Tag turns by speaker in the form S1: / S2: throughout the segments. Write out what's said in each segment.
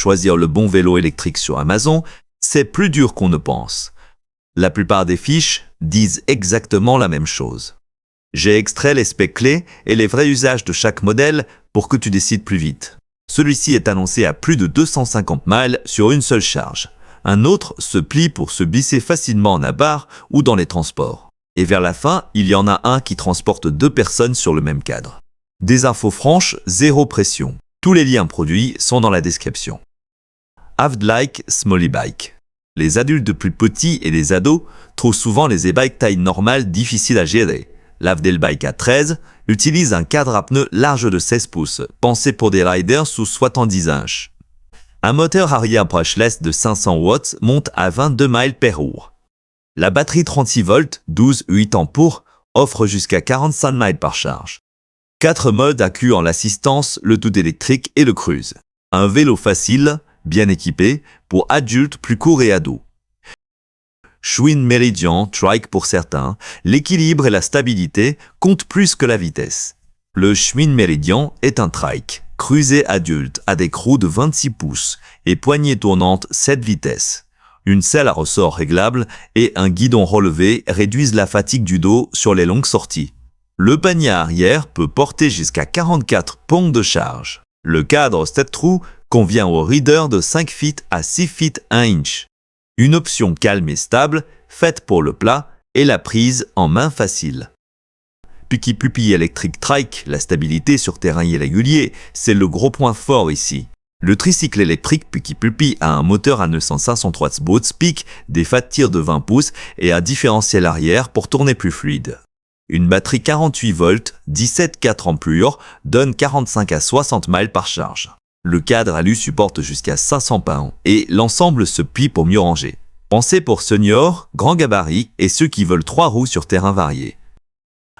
S1: choisir le bon vélo électrique sur Amazon, c'est plus dur qu'on ne pense. La plupart des fiches disent exactement la même chose. J'ai extrait les specs clés et les vrais usages de chaque modèle pour que tu décides plus vite. Celui-ci est annoncé à plus de 250 miles sur une seule charge. Un autre se plie pour se glisser facilement en abarre ou dans les transports. Et vers la fin, il y en a un qui transporte 2 personnes sur le même cadre. Des infos franches, zéro pression. Tous les liens produits sont dans la description. Avdlike Small e-bike. Les adultes plus petits et les ados trouvent souvent les e-bikes taille normale difficiles à gérer. L'Avdelbike A13 utilise un cadre à pneus large de 16 pouces, pensé pour des riders sous 70 inches. Un moteur arrière brushless de 500 watts monte à 22 miles per hour. La batterie 36 volts, 12,8 ampères, offre jusqu'à 45 miles par charge. 4 modes incluant l'assistance, le tout électrique et le cruise. Un vélo facile, bien équipé, pour adultes plus courts et ados. Schwinn Meridian, trike pour certains, l'équilibre et la stabilité comptent plus que la vitesse. Le Schwinn Meridian est un trike, cruisé adulte à des roues de 26 pouces et poignée tournante 7 vitesses. Une selle à ressort réglable et un guidon relevé réduisent la fatigue du dos sur les longues sorties. Le panier arrière peut porter jusqu'à 44 pompes de charge. Le cadre 7 trous convient aux riders de 5 feet à 6 feet 1 inch. Une option calme et stable, faite pour le plat et la prise en main facile. Puki Puppy Electric Trike, la stabilité sur terrain irrégulier, c'est le gros point fort ici. Le tricycle électrique Puki Puppy a un moteur à 950 watts Boatspeak, des fat tirs de 20 pouces et un différentiel arrière pour tourner plus fluide. Une batterie 48 volts, 17,4 ampères, donne 45 à 60 miles par charge. Le cadre alu supporte jusqu'à 500 pounds et l'ensemble se plie pour mieux ranger. Pensé pour seniors, grands gabarits et ceux qui veulent 3 roues sur terrain varié.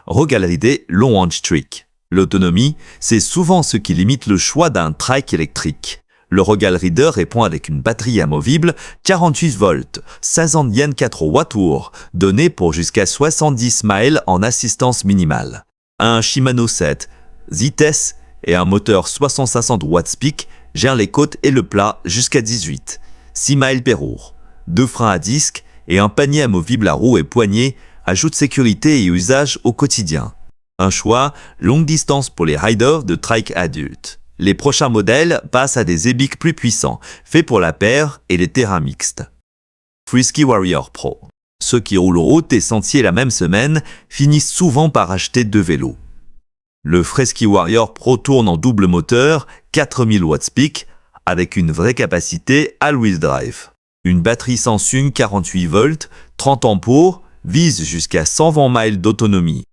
S1: Rogalide Long Range Trike. L'autonomie, c'est souvent ce qui limite le choix d'un trike électrique. Le Rogal Reader répond avec une batterie amovible 48 volts, 16 yen 4 Wh, donnée pour jusqu'à 70 miles en assistance minimale. Un Shimano 7, Zites et un moteur 6500 watts peak gèrent les côtes et le plat jusqu'à 18, 6 miles per hour. 2 freins à disque et un panier amovible à roues et poignées ajoutent sécurité et usage au quotidien. Un choix longue distance pour les riders de trike adultes. Les prochains modèles passent à des e-bikes plus puissants, faits pour la paire et les terrains mixtes. Frisky Warrior Pro. Ceux qui roulent route et sentiers la même semaine finissent souvent par acheter 2 vélos. Le Frisky Warrior Pro tourne en double moteur, 4000 watts peak, avec une vraie capacité all-wheel drive. Une batterie Samsung 48 volts, 30 ampères, vise jusqu'à 120 miles d'autonomie.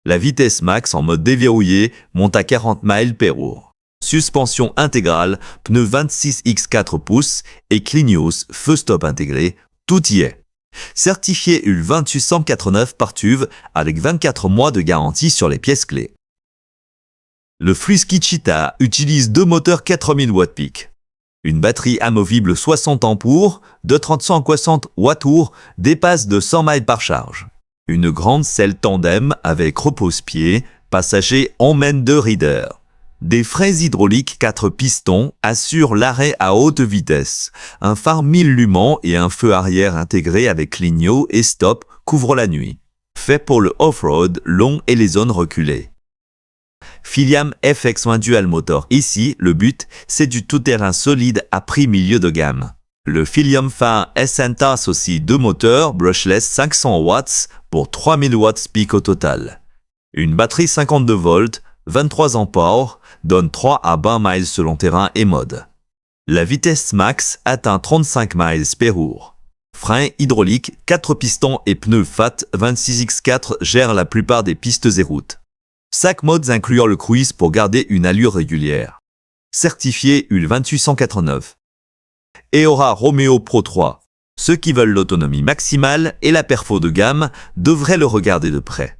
S1: La vitesse max en mode déverrouillé monte à 40 miles per hour. Suspension intégrale, pneus 26x 4 pouces et Clinios feu stop intégré, tout y est. Certifié UL 2889 par TÜV avec 24 mois de garantie sur les pièces clés. Le Frisky Cheetah utilise 2 moteurs 4000 watts peak. Une batterie amovible 60 ampères de 360 Wh dépasse de 100 miles par charge. Une grande selle tandem avec repose-pied, passager emmène 2 riders. Des fraises hydrauliques 4 pistons assurent l'arrêt à haute vitesse. Un phare 1000 lumens et un feu arrière intégré avec clignot et stop couvrent la nuit. Fait pour le off-road long et les zones reculées. Filiam FX1 Dual Motor. Ici, le but, c'est du tout-terrain solide à prix milieu de gamme. Le Filiam Phare SNTA associe 2 moteurs brushless 500 watts pour 3000 watts peak au total. Une batterie 52 volts, 23 ampères, donne 3 à 20 miles selon terrain et mode. La vitesse max atteint 35 miles per hour. Freins hydrauliques, 4 pistons et pneus FAT 26x4 gèrent la plupart des pistes et routes. 5 modes incluant le cruise pour garder une allure régulière. Certifié UL 2889. Eora Romeo Pro 3. Ceux qui veulent l'autonomie maximale et la perfo de gamme devraient le regarder de près.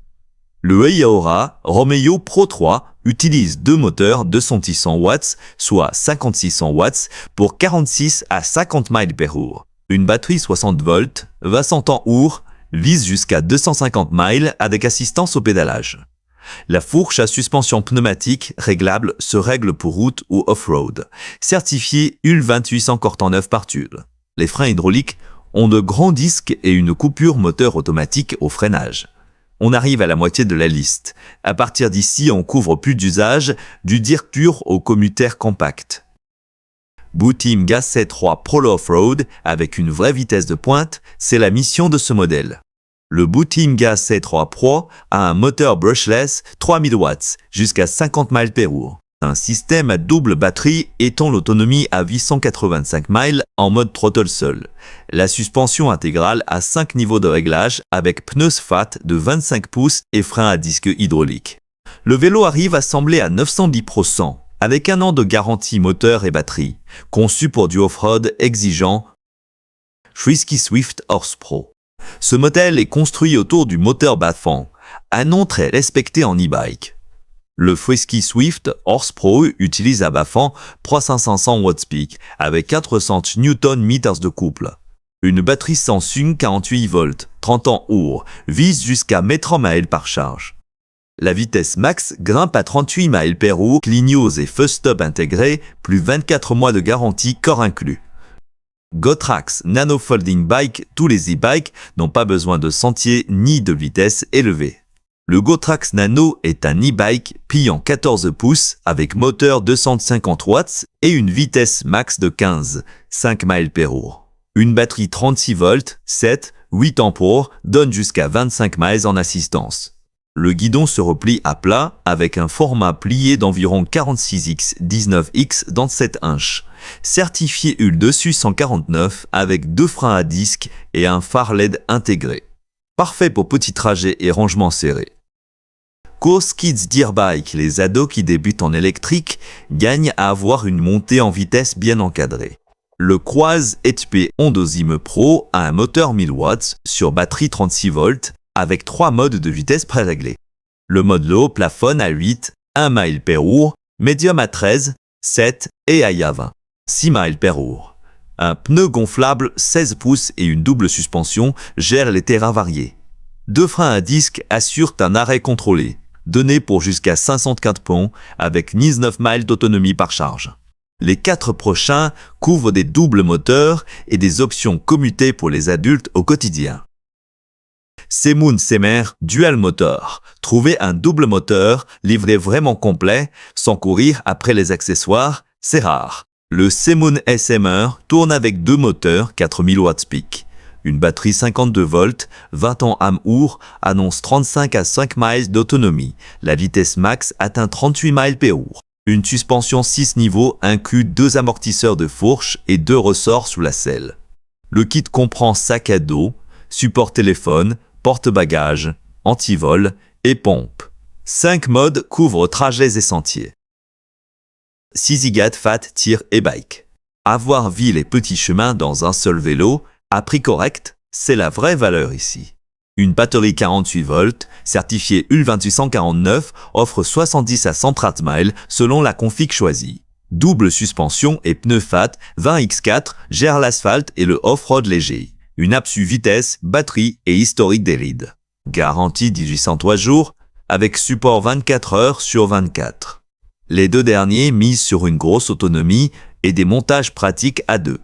S1: Le Eora Romeo Pro 3 utilise 2 moteurs 200 watts, soit 5600 watts, pour 46 à 50 miles per hour. Une batterie 60 volts, 20 ampères, vise jusqu'à 250 miles avec assistance au pédalage. La fourche à suspension pneumatique réglable se règle pour route ou off-road. Certifié UL 28149 par TUL. Les freins hydrauliques ont de grands disques et une coupure moteur automatique au freinage. On arrive à la moitié de la liste. À partir d'ici, on couvre plus d'usages, du Dirture au commutaire compact. Bootim Gas C3 Pro Off-Road avec une vraie vitesse de pointe, c'est la mission de ce modèle. Le Bootim Gas C3 Pro a un moteur brushless 3000 watts jusqu'à 50 miles per hour. Un système à double batterie étend l'autonomie à 885 miles en mode throttle seul. La suspension intégrale a 5 niveaux de réglage avec pneus fat de 25 pouces et frein à disque hydraulique. Le vélo arrive assemblé à 910% avec 1 an de garantie moteur et batterie, conçu pour du off-road exigeant. Frisky Swift Horse Pro. Ce modèle est construit autour du moteur bas-fond, un nom très respecté en e-bike. Le Frisky Swift Horse Pro utilise à bas-fond 3500 watts-peak avec 400 Nm de couple. Une batterie Samsung 48 volts, 30 ans vise jusqu'à 1 miles par charge. La vitesse max grimpe à 38 miles per hour, clignots et feu stop intégrés, plus 24 mois de garantie corps inclus. GoTrax Nano Folding Bike, tous les e-bikes n'ont pas besoin de sentiers ni de vitesse élevée. Le GoTrax Nano est un e-bike pliant 14 pouces avec moteur 250 watts et une vitesse max de 5 miles per hour. Une batterie 36 volts, 8 ampères donne jusqu'à 25 miles en assistance. Le guidon se replie à plat avec un format plié d'environ 46x 19x dans 7 inches. Certifié UL 249 avec 2 freins à disque et un phare LED intégré. Parfait pour petits trajets et rangements serrés. Course Kids Deer Bike, les ados qui débutent en électrique gagnent à avoir une montée en vitesse bien encadrée. Le Quaz HP Ondozime Pro a un moteur 1000 watts sur batterie 36 volts avec 3 modes de vitesse préréglés. Le mode low plafonne à 8, 1 mile per hour, médium à 13, 7 et high à 20, 6 miles per hour. Un pneu gonflable 16 pouces et une double suspension gèrent les terrains variés. 2 freins à disque assurent un arrêt contrôlé, donné pour jusqu'à 504 ponts avec 19 miles d'autonomie par charge. Les 4 prochains couvrent des doubles moteurs et des options commutées pour les adultes au quotidien. Semoun Semer Dual Motor. Trouvez un double moteur livré vraiment complet, sans courir après les accessoires, c'est rare. Le Semoun SMR tourne avec 2 moteurs 4000 watts-peak. Une batterie 52 volts, 20 ans amour, annonce 35 à 5 miles d'autonomie. La vitesse max atteint 38 miles per hour. Une suspension 6 niveaux inclut 2 amortisseurs de fourche et 2 ressorts sous la selle. Le kit comprend sac à dos, support téléphone, porte-bagages, antivol et pompe. 5 modes couvrent trajets et sentiers. Sizigat Fat Tir et Bike. Avoir ville et petits chemins dans un seul vélo, à prix correct, c'est la vraie valeur ici. Une batterie 48 volts, certifiée UL 28149, offre 70 à 130 miles selon la config choisie. Double suspension et pneus fat 20x4 gère l'asphalte et le off-road léger. Une absu vitesse, batterie et historique des rides. Garantie 1803 jours avec support 24 heures sur 24. Les 2 derniers misent sur une grosse autonomie et des montages pratiques à 2.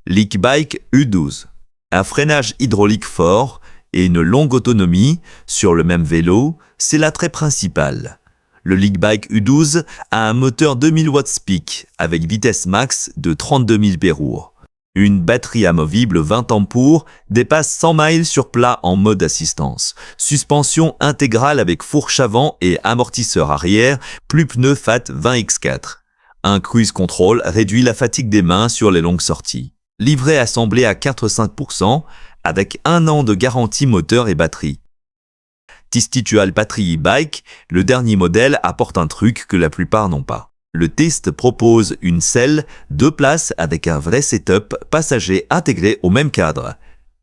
S1: Leakbike U12. Un freinage hydraulique fort et une longue autonomie sur le même vélo, c'est l'attrait principal. Le Leakbike U12 a un moteur 2000 watts-peak avec vitesse max de 32 000 per hour. Une batterie amovible 20 ampères dépasse 100 miles sur plat en mode assistance. Suspension intégrale avec fourche avant et amortisseur arrière, plus pneus fat 20x4. Un cruise control réduit la fatigue des mains sur les longues sorties. Livret assemblé à 85% avec 1 an de garantie moteur et batterie. Tistitual Battery e-bike, le dernier modèle apporte un truc que la plupart n'ont pas. Le test propose une selle 2 places avec un vrai setup passager intégré au même cadre.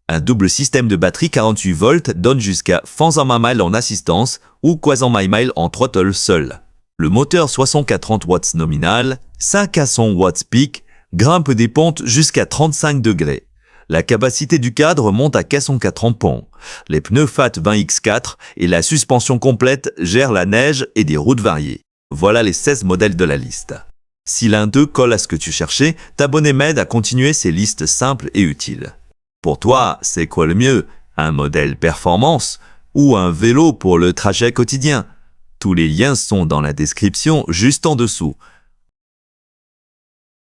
S1: Un double système de batterie 48 volts donne jusqu'à 120 miles en assistance ou 400 miles en throttle seul. Le moteur 64 watts nominal, 5 à 100 watts peak, grimpe des pentes jusqu'à 35 degrés. La capacité du cadre monte à 404 ampons. Les pneus FAT 20X4 et la suspension complète gèrent la neige et des routes variées. Voilà les 16 modèles de la liste. Si l'un d'eux colle à ce que tu cherchais, t'abonner m'aide à continuer ces listes simples et utiles. Pour toi, c'est quoi le mieux? Un modèle performance ou un vélo pour le trajet quotidien? Tous les liens sont dans la description juste en dessous.